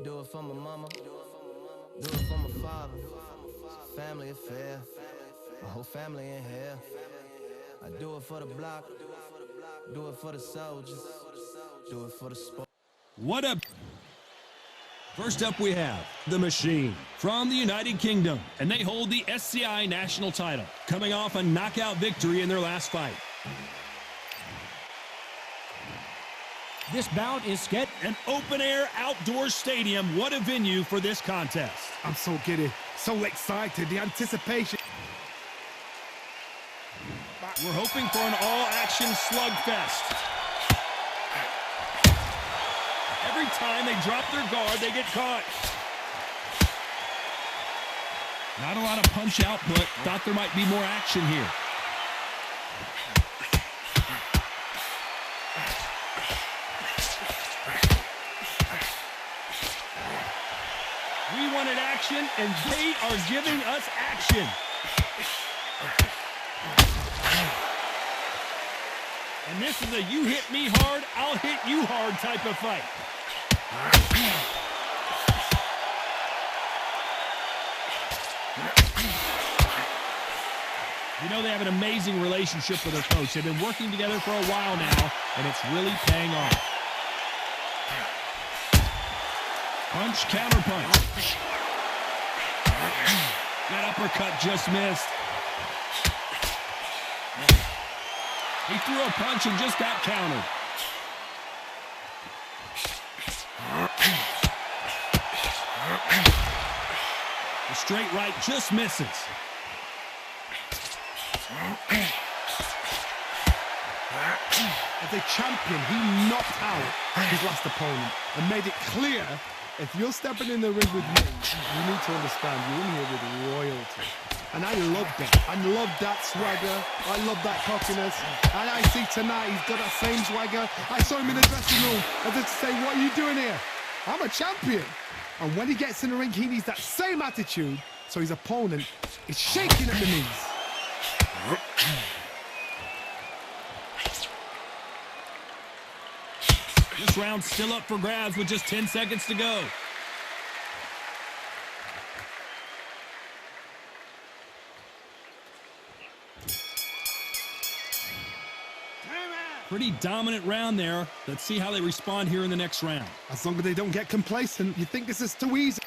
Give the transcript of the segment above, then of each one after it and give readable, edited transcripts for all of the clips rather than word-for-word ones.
Do it for my mama, do it for my father. It's a family affair, my whole family in here. I do it for the block, do it for the soldiers, do it for the sport. What up? First up we have The Machine from the United Kingdom, and they hold the SCI national title, coming off a knockout victory in their last fight. This bout is scheduled. An open-air outdoor stadium. What a venue for this contest. I'm so giddy, so excited, the anticipation. We're hoping for an all-action slugfest. Every time they drop their guard, they get caught. Not a lot of punch output. Thought there might be more action here. We wanted action, and they are giving us action. And this is a you hit me hard, I'll hit you hard type of fight. You know, they have an amazing relationship with their coach. They've been working together for a while now, and it's really paying off. Punch, counter punch. That uppercut just missed. He threw a punch and just got countered. The straight right just misses. As a champion, he knocked out his last opponent and made it clear, if you're stepping in the ring with me, you need to understand you're in here with royalty. And I love that. I love that swagger. I love that cockiness. And I see tonight he's got that same swagger. I saw him in the dressing room as if to say, what are you doing here? I'm a champion. And when he gets in the ring, he needs that same attitude. So his opponent is shaking at the knees. This round's still up for grabs with just 10 seconds to go. Pretty dominant round there. Let's see how they respond here in the next round. As long as they don't get complacent, you think this is too easy.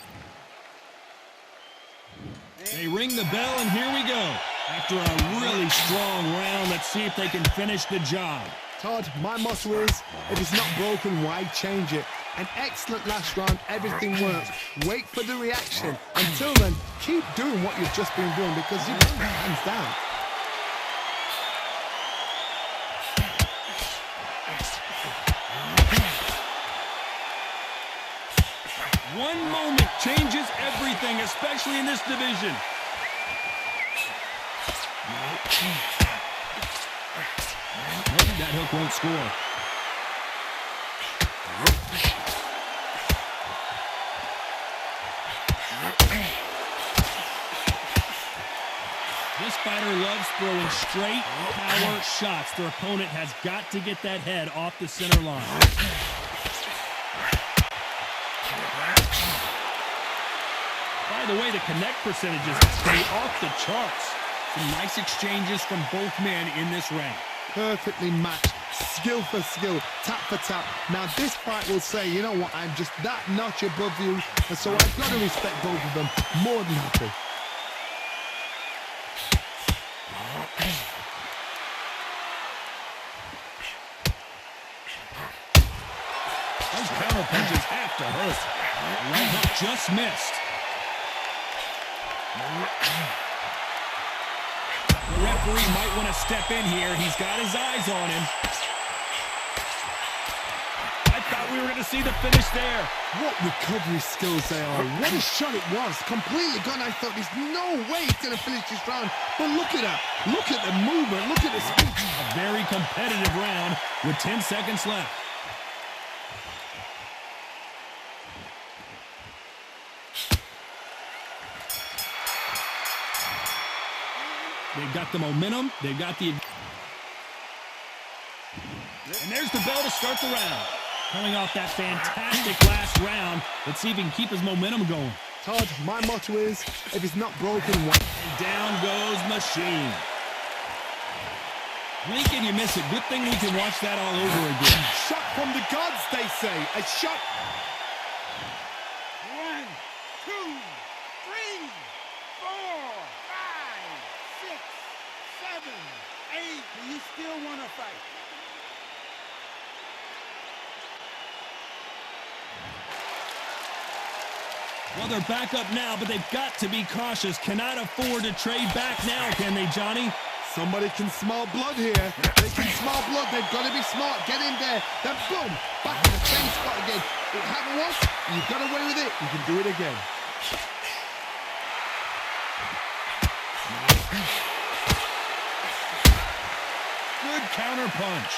They ring the bell, and here we go. After a really strong round, let's see if they can finish the job. Todd, my motto is, if it's not broken, why change it? An excellent last round, everything works. Wait for the reaction. Until then, keep doing what you've just been doing because you've got your hands down. One moment changes everything, especially in this division. Nope, that hook won't score. This fighter loves throwing straight power shots. Their opponent has got to get that head off the center line. By the way, the connect percentages stay off the charts. Some nice exchanges from both men in this round. Perfectly matched, skill for skill, tap for tap. Now this fight will say, you know what, I'm just that notch above you, and so I've got to respect both of them more than happy. Those counter punches have to hurt. Right hook just missed. The referee might want to step in here. He's got his eyes on him. I thought we were going to see the finish there. What recovery skills they are. What a shot it was. Completely gone. I thought there's no way he's going to finish this round. But look at that. Look at the movement. Look at the speed. A very competitive round with 10 seconds left. They've got the momentum. They've got the... And there's the bell to start the round. Coming off that fantastic last round, let's see if he can keep his momentum going. Todd, my motto is, if it's not broken, why? And down goes Machine. Blink and you miss it. Good thing we can watch that all over again. Shot from the gods, they say. A shot. 1, 2, 3, 4, 5, 6, 7, 8. Do you still want to fight? Well, they're back up now, but they've got to be cautious. Cannot afford to trade back now, can they, Johnny? Somebody can smell blood here. They can smell blood. They've got to be smart. Get in there. Then boom, back in the same spot again. It happened once. You got away with it. You can do it again. Good counter punch.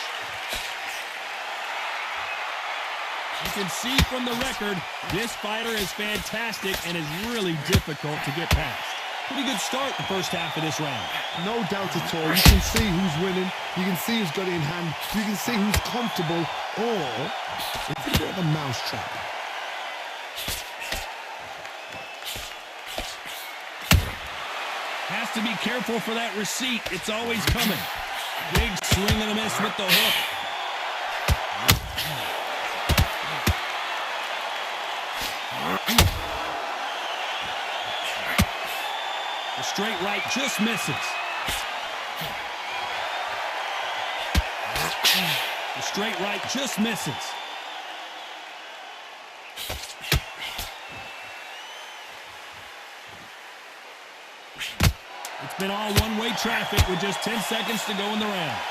You can see from the record, this fighter is fantastic and is really difficult to get past. Pretty good start the first half of this round. No doubt at all. You can see who's winning. You can see who's got it in hand. You can see who's comfortable. Or it's a bit of a mousetrap. Has to be careful for that receipt. It's always coming. Big swing and a miss with the hook. The straight right just misses. The straight right just misses. It's been all one-way traffic with just 10 seconds to go in the round.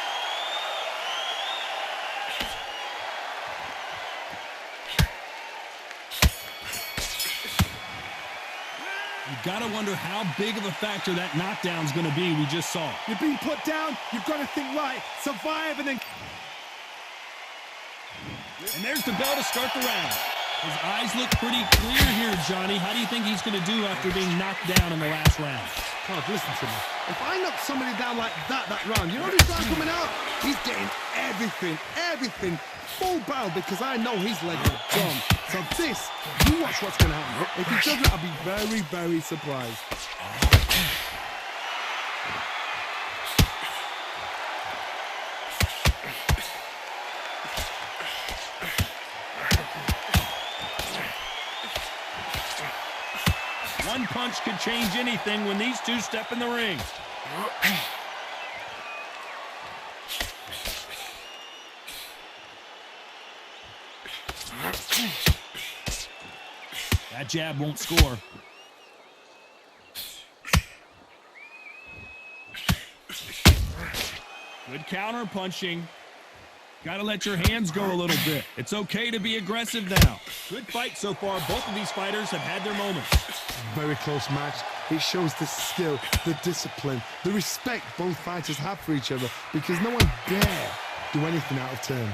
You gotta wonder how big of a factor that knockdown's gonna be we just saw. You're being put down. You've got to think right. Survive and then... And there's the bell to start the round. His eyes look pretty clear here, Johnny. How do you think he's gonna do after being knocked down in the last round? God, listen to me. If I knock somebody down like that round, you know this round coming out? He's getting everything full barrel because I know his legs are gone. So this, you watch what's going to happen. If he doesn't, I'll be very, very surprised. One punch could change anything when these two step in the ring. That jab won't score. Good counter punching. Got to let your hands go a little bit. It's okay to be aggressive now. Good fight so far. Both of these fighters have had their moments. Very close match. It shows the skill, the discipline, the respect both fighters have for each other because no one dare do anything out of turn.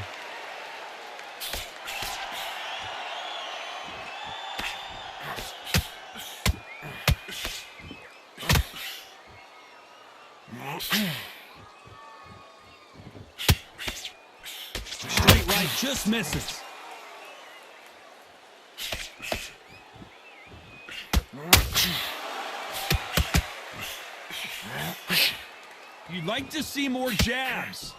Straight right just misses. You'd like to see more jabs.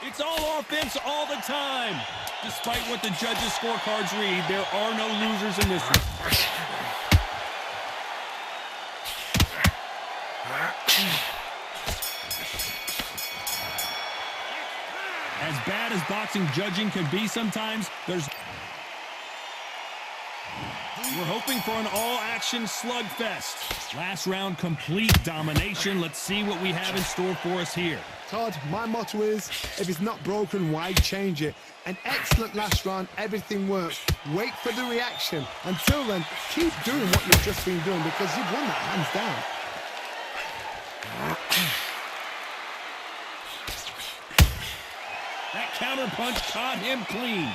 It's all offense all the time. Despite what the judges' scorecards read, there are no losers in this one. As bad as boxing judging can be sometimes, we're hoping for an all-action slugfest. Last round, complete domination. Let's see what we have in store for us here. Todd, my motto is, if it's not broken, why change it? An excellent last round, everything works. Wait for the reaction. Until then, keep doing what you've just been doing because you've won that hands down. That counter punch caught him clean.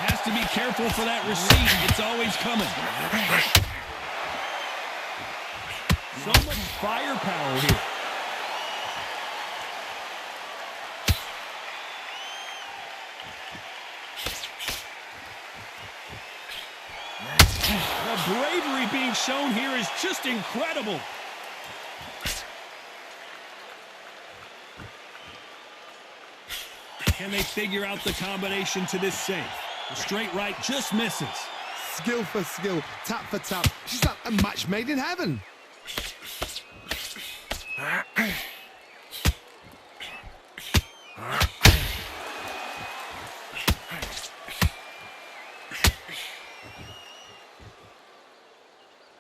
Has to be careful for that receipt. It's always coming. So much firepower here. The bravery being shown here is just incredible. Can they figure out the combination to this save? The straight right just misses. Skill for skill, tap for tap. She's like a match made in heaven.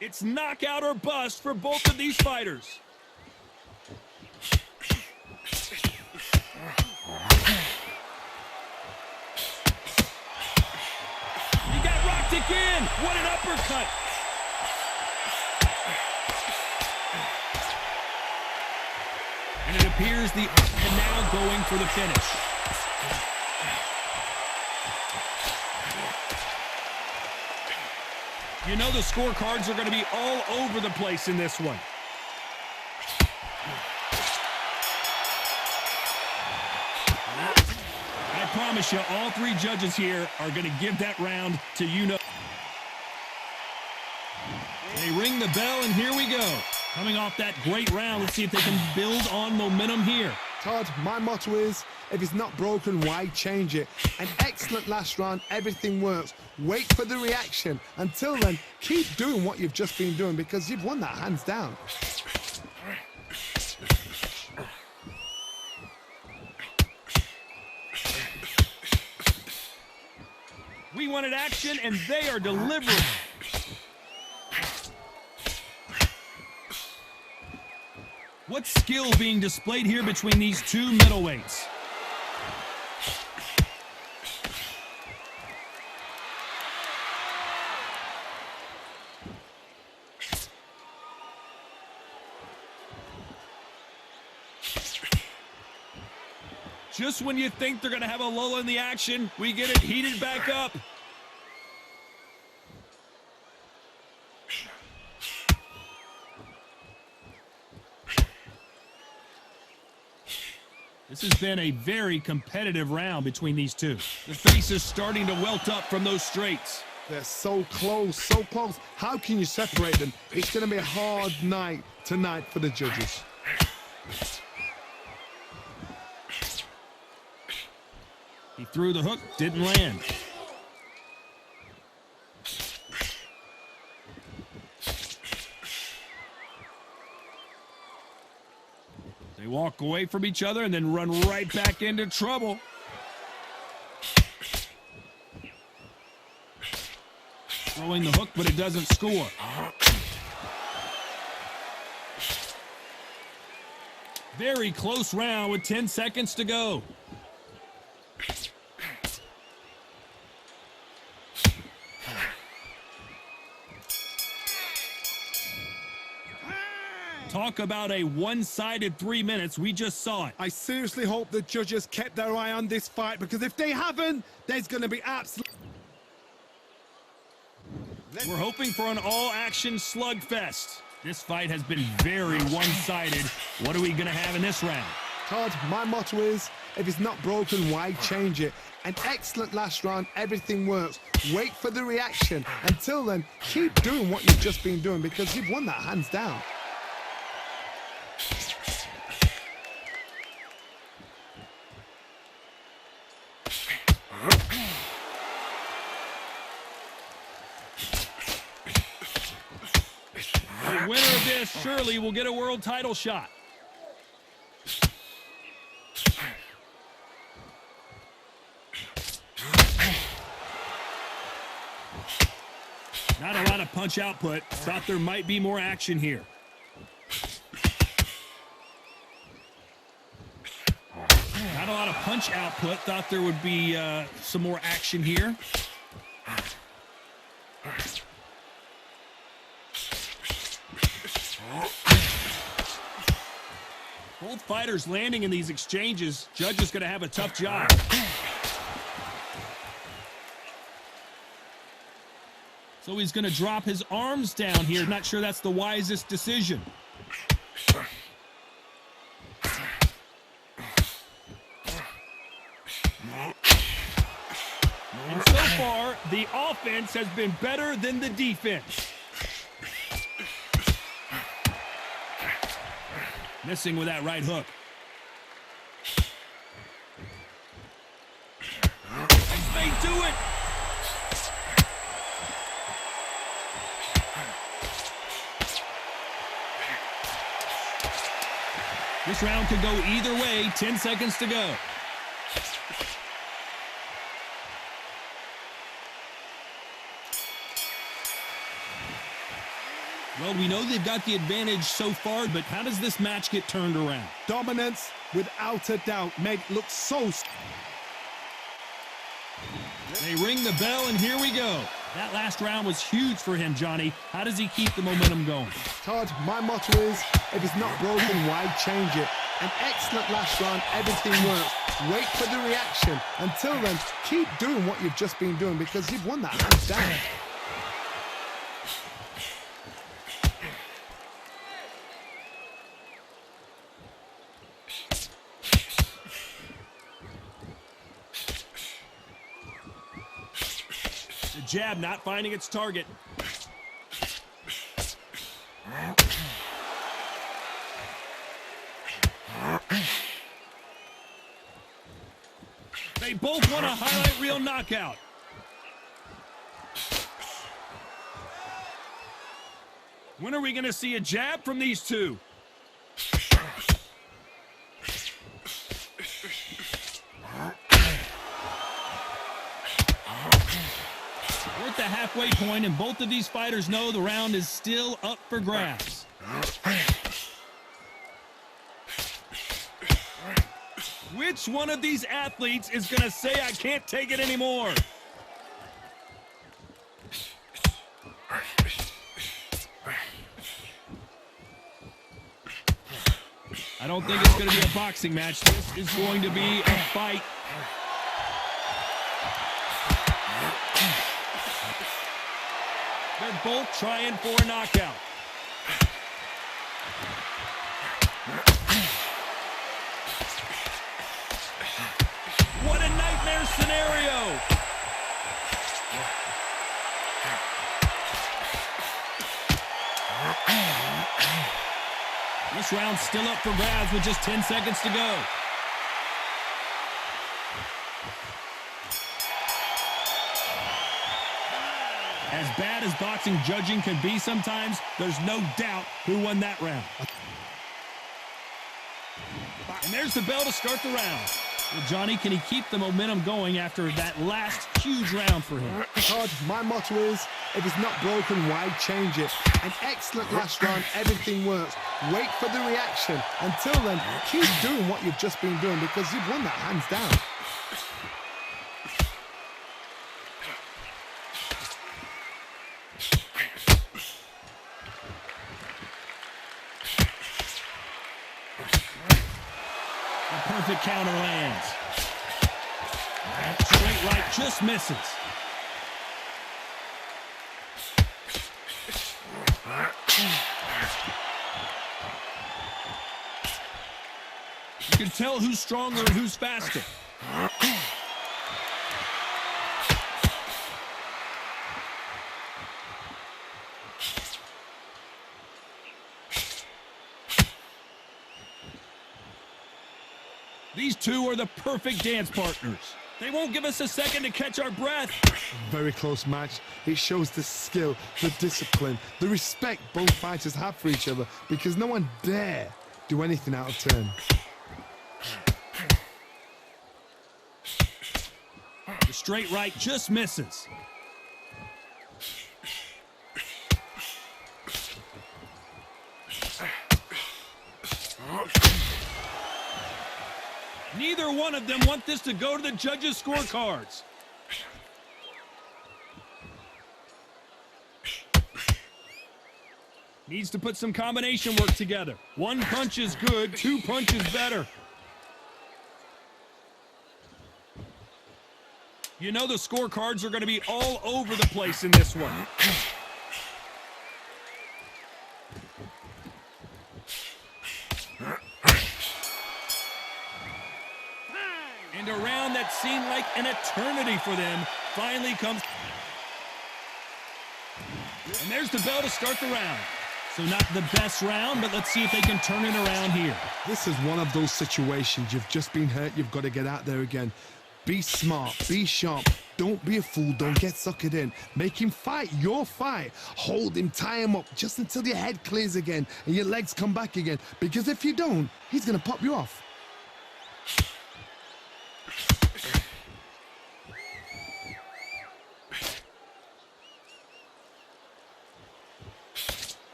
It's knockout or bust for both of these fighters. He got rocked again. What an uppercut. And it appears the and now going for the finish. You know the scorecards are going to be all over the place in this one. I promise you, all three judges here are going to give that round to you-know. They ring the bell, and here we go. Coming off that great round, let's see if they can build on momentum here. Todd, my motto is, if it's not broken, why change it? An excellent last round, everything works. Wait for the reaction. Until then, keep doing what you've just been doing because you've won that hands down. We wanted action, and they are delivering. What skill being displayed here between these two middleweights? Just when you think they're going to have a lull in the action, we get it heated back up. This has been a very competitive round between these two. The face is starting to welt up from those straights. They're so close, so close. How can you separate them? It's going to be a hard night tonight for the judges. He threw the hook, didn't land. They walk away from each other and then run right back into trouble. Throwing the hook, but it doesn't score. Very close round with 10 seconds to go. Talk about a one-sided 3 minutes. We just saw it. I seriously hope the judges kept their eye on this fight because if they haven't, there's going to be absolute... We're hoping for an all-action slugfest. This fight has been very one-sided. What are we going to have in this round? Todd, my motto is, if it's not broken, why change it? An excellent last round, everything works. Wait for the reaction. Until then, keep doing what you've just been doing because you've won that hands down. The winner of this surely will get a world title shot. Not a lot of punch output. Thought there might be more action here. Not a lot of punch output. Thought there would be some more action here. Both fighters landing in these exchanges. Judge is going to have a tough job. So he's going to drop his arms down here. Not sure that's the wisest decision. And so far, the offense has been better than the defense. Missing with that right hook. And they do it. This round could go either way. 10 seconds to go. Well, we know they've got the advantage so far, but how does this match get turned around? Dominance, without a doubt, made it look so... They ring the bell, and here we go. That last round was huge for him, Johnny. How does he keep the momentum going? Todd, my motto is, if it's not broken, why change it? An excellent last round, everything works. Wait for the reaction. Until then, keep doing what you've just been doing because you've won that hands down. The jab not finding its target. They both want a highlight reel knockout. When are we going to see a jab from these two? We're at the halfway point, and both of these fighters know the round is still up for grabs. Which one of these athletes is going to say, I can't take it anymore? I don't think it's going to be a boxing match. This is going to be a fight. They're both trying for a knockout. What a nightmare scenario! This round's still up for grabs with just 10 seconds to go. As bad as boxing judging can be sometimes, there's no doubt who won that round. And there's the bell to start the round. Well, Johnny, can he keep the momentum going after that last huge round for him? Todd, my motto is, if it's not broken, why change it? An excellent last round, everything works. Wait for the reaction. Until then, keep doing what you've just been doing because you've won that hands down. Perfect counter lands. Straight right just misses. You can tell who's stronger and who's faster. These two are the perfect dance partners. They won't give us a second to catch our breath. Very close match. It shows the skill, the discipline, the respect both fighters have for each other because no one dare do anything out of turn. The straight right just misses. Neither one of them want this to go to the judges' scorecards. Needs to put some combination work together. One punch is good, two punches better. You know the scorecards are going to be all over the place in this one. And a round that seemed like an eternity for them finally comes. And there's the bell to start the round. So not the best round, but let's see if they can turn it around here. This is one of those situations. You've just been hurt. You've got to get out there again. Be smart. Be sharp. Don't be a fool. Don't get suckered in. Make him fight your fight. Hold him. Tie him up just until your head clears again and your legs come back again. Because if you don't, he's going to pop you off.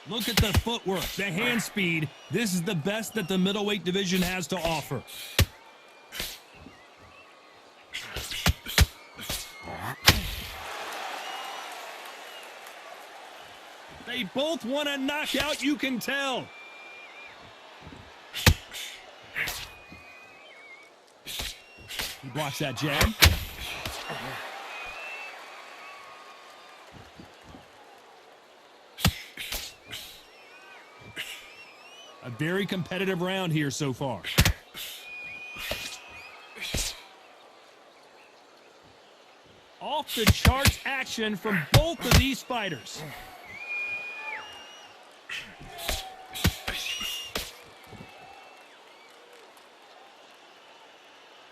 Look at the footwork, the hand speed. This is the best that the middleweight division has to offer. They both want a knockout, you can tell. He blocks that jab. A very competitive round here so far. Off the charts action from both of these fighters.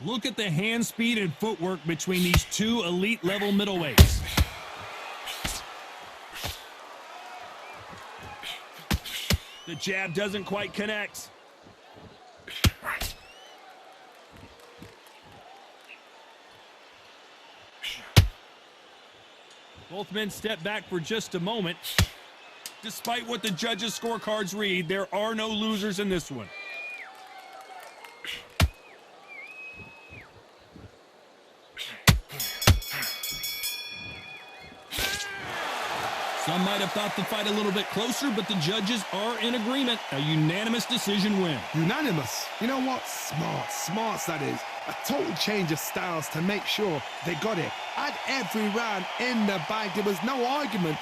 Look at the hand speed and footwork between these two elite level middleweights. The jab doesn't quite connect. Both men step back for just a moment. Despite what the judges' scorecards read, there are no losers in this one. Some might have thought the fight a little bit closer, but the judges are in agreement. A unanimous decision win. Unanimous. You know what? Smart. Smarts, that is. A total change of styles to make sure they got it. At every round in the bag, there was no argument.